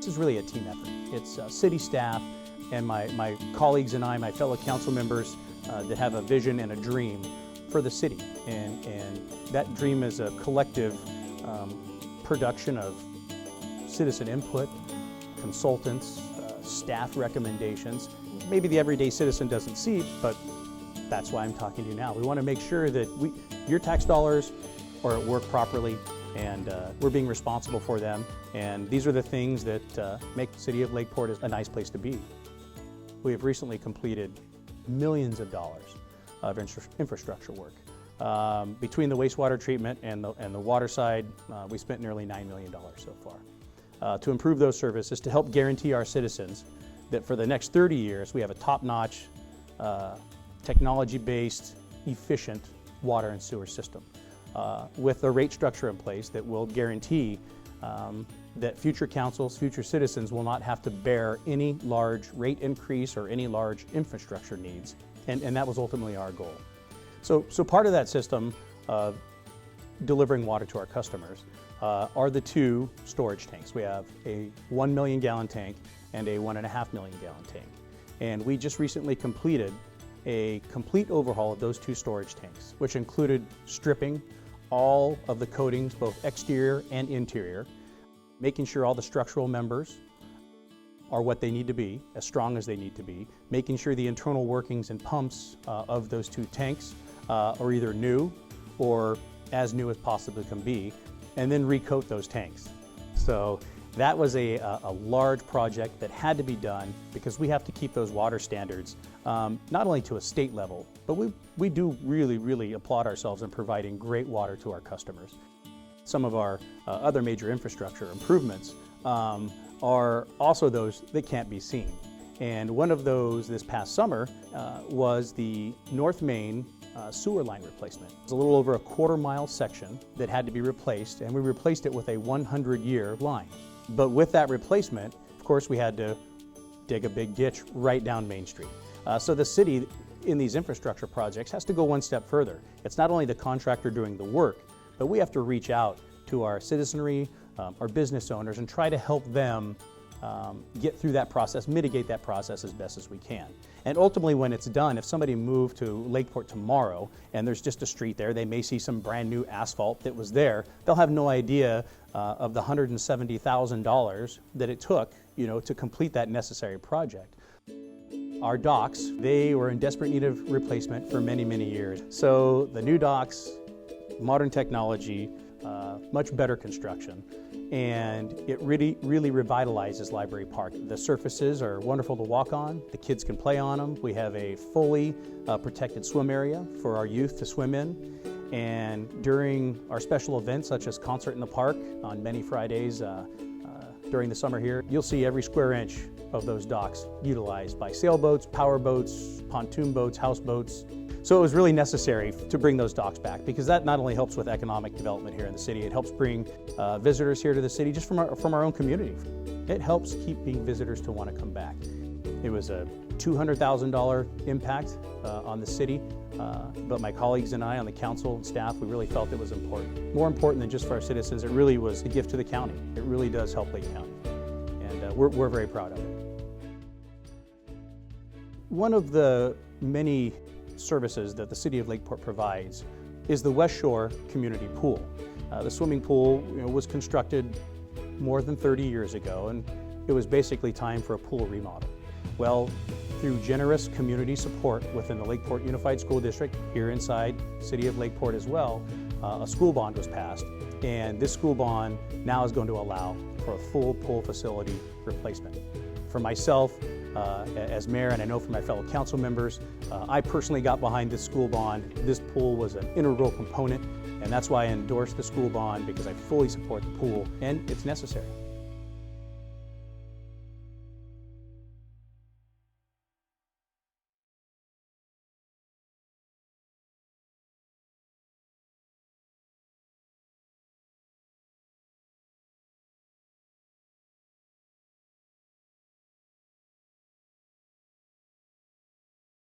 this is really a team effort. It's city staff and my colleagues and I, my fellow council members, that have a vision and a dream for the city. And that dream is a collective production of citizen input, consultants, staff recommendations. Maybe the everyday citizen doesn't see it, but that's why I'm talking to you now. We want to make sure that your tax dollars are at work properly, and we're being responsible for them. And these are the things that make the city of Lakeport a nice place to be. We have recently completed millions of dollars of infrastructure work. Between the wastewater treatment and the water side, we spent nearly $9 million so far. To improve those services, to help guarantee our citizens that for the next 30 years we have a top-notch, technology-based, efficient water and sewer system with a rate structure in place that will guarantee that future councils, future citizens will not have to bear any large rate increase or any large infrastructure needs. And that was ultimately our goal. So part of that system of delivering water to our customers are the two storage tanks. We have a 1 million gallon tank and a 1.5 million gallon tank. And we just recently completed a complete overhaul of those two storage tanks, which included stripping all of the coatings, both exterior and interior, making sure all the structural members are what they need to be, as strong as they need to be, making sure the internal workings and pumps of those two tanks are either new or as new as possibly can be, and then recoat those tanks. So that was a large project that had to be done because we have to keep those water standards not only to a state level, but we do really applaud ourselves in providing great water to our customers. Some of our other major infrastructure improvements are also those that can't be seen. And one of those this past summer was the North Main sewer line replacement. It's a little over a quarter-mile section that had to be replaced, and we replaced it with a 100-year line. But with that replacement, of course, we had to dig a big ditch right down Main Street. So the city in these infrastructure projects has to go one step further. It's not only the contractor doing the work, but we have to reach out to our citizenry, our business owners, and try to help them get through that process, mitigate that process as best as we can. And ultimately, when it's done, if somebody moved to Lakeport tomorrow and there's just a street there, they may see some brand new asphalt that was there. They'll have no idea of the $170,000 that it took, to complete that necessary project. Our docks, they were in desperate need of replacement for many years. So the new docks, modern technology, much better construction, and it really revitalizes Library Park. The surfaces are wonderful to walk on. The kids can play on them. We have a fully protected swim area for our youth to swim in. And during our special events, such as Concert in the Park on many Fridays during the summer here, you'll see every square inch of those docks utilized by sailboats, power boats, pontoon boats, houseboats. So it was really necessary to bring those docks back, because that not only helps with economic development here in the city, it helps bring visitors here to the city just from our own community. It helps keep visitors to want to come back. It was a $200,000 impact on the city, but my colleagues and I on the council and staff, we really felt it was important. More important than just for our citizens, it really was a gift to the county. It really does help Lake County, and we're very proud of it. One of the many services that the city of Lakeport provides is the West Shore Community Pool. The swimming pool was constructed more than 30 years ago, and it was basically time for a pool remodel. Well, through generous community support within the Lakeport Unified School District, here inside the city of Lakeport as well, a school bond was passed, and this school bond now is going to allow for a full pool facility replacement. For myself, as mayor, and I know for my fellow council members, I personally got behind this school bond. This pool was an integral component, and that's why I endorsed the school bond, because I fully support the pool, and it's necessary.